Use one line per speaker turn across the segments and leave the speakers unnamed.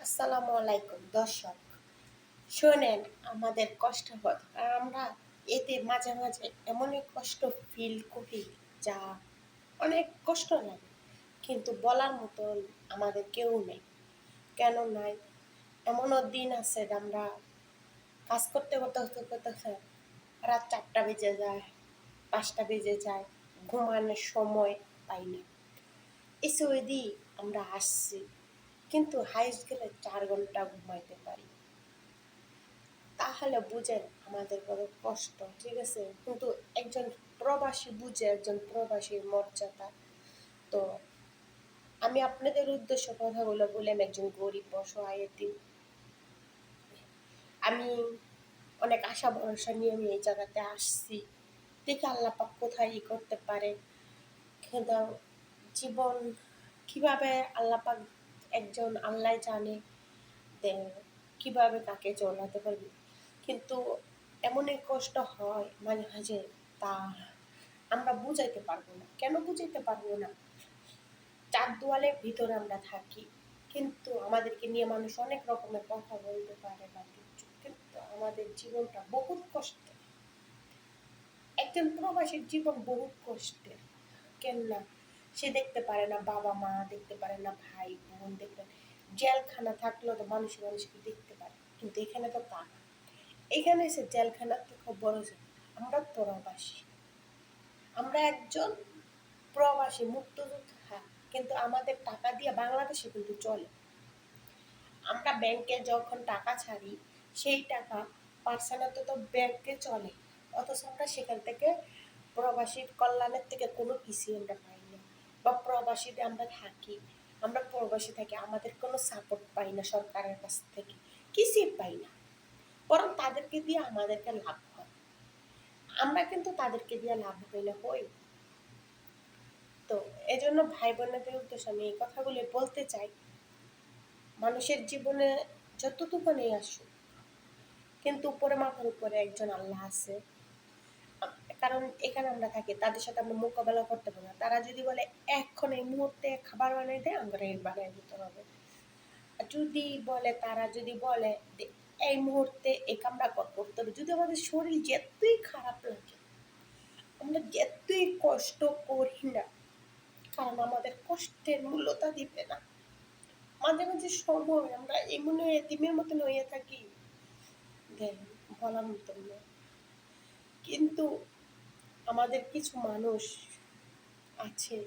আসসালামু আলাইকুম দর্শক, শোনেন আমাদের কষ্ট হয় আর আমরা এতে মাঝে মাঝে এমনই কষ্ট ফিল করি যা অনেক কষ্ট লাগে, কিন্তু বলার মতন আমাদের কেউ নেই। কেন নাই? এমনও দিন আছে যে আমরা কাজ করতে করতে করতে করতে রাত 4টা বেজে যায়, 5টা বেজে যায়, ঘুমানোর সময় পাই না। এসে ওই দিই আমরা আসছি, কিন্তু হাইস্ট গেলে 4 ঘন্টা ঘুমাইতে পারি। তাহলে বুঝেন আমাদের কত কষ্ট, ঠিক আছে? কিন্তু একজন প্রবাসী বুঝে একজন প্রবাসীর মর্যাদা। তো আমি আপনাদের উদ্দেশ্য কথাগুলো বললাম, একজন গরিব অসহায় এতিম। আমি অনেক আশা ভরসা নিয়ে আমি এই জায়গাতে আসছি, দেখি আল্লাহ পাক কোথায় করতে পারে। কিন্তু জীবন কিভাবে আল্লাহ পাক, একজন আল্লাহ জানে কিভাবে কাকে চলাতে পারবে। কিন্তু এমনই কষ্ট হয় মাঝে মাঝে, তা আমরা বুঝাইতে পারবো না। কেন বুঝাইতে পারবো না? 4 দেওয়ালের ভিতরে আমরা থাকি, কিন্তু আমাদেরকে নিয়ে মানুষ অনেক রকমের কথা বলতে পারে বা কিছু, কিন্তু আমাদের জীবনটা বহুত কষ্টের। একজন প্রবাসীর জীবন বহুত কষ্টের। কেন না? সে দেখতে পারে না বাবা মা, দেখতে পারে না ভাই বোন, দেখতে জেলখানা থাকলেও তো মানুষে মানুষকে দেখতে পারে, কিন্তু এখানে তো তা না। এখানে এসে জেলখানার থেকে বড় যে আমরা প্রবাসী, আমরা একজন প্রবাসী মুক্তযোদ্ধা, কিন্তু আমাদের টাকা দিয়ে বাংলাদেশে কিন্তু চলে। আমরা ব্যাংকে যখন টাকা ছাড়ি, সেই টাকা পার্সোনাল তো ব্যাংকে চলে, অথচ আমরা সেখান থেকে প্রবাসীর কল্যাণের থেকে কোনো কিছুই আমরা পাই না। বা প্রবাসীতে আমরা থাকি, আমরা প্রবাসী থাকি, আমাদের কোনো সাপোর্ট পাই না সরকারের কাছ থেকে, কিছুই পাই না। বরং তাদেরকে দিয়ে আমাদেরকে লাভ হয়, আমরা কিন্তু তাদেরকে দিয়ে লাভ হই না, হই। তো এজন্য ভাই বোনেদের উদ্দেশ্যে আমি এই কথাগুলো বলতে চাই, মানুষের জীবনে যতটুকু নেই আসুক, কিন্তু উপরে মাথার উপরে একজন আল্লাহ আছে। কারণ এখানে আমরা থাকি, তাদের সাথে আমরা মোকাবেলা করতে পারবো না। তারা যদি বলে এখন এই মুহূর্তে খাবার বানাই দেয়, আমরা এই বানাই দিতে হবে। যদি বলে, তারা যদি বলে এই মুহূর্তে এই কামটা করতে হবে, যদি আমাদের শরীর যতই খারাপ লাগে, আমরা যতই কষ্ট করি না, কারণ আমাদের কষ্টের মূল্যতা দিবে না। মাঝে মাঝে সময় আমরা এমন এতিমের মতন হয়ে থাকি, বলার মতন না। কিন্তু আমাদের কিছু মানুষ আছে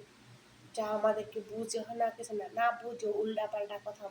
যা আমাদেরকে বুঝে না, কিছু না বুঝে উল্টা পাল্টা কথা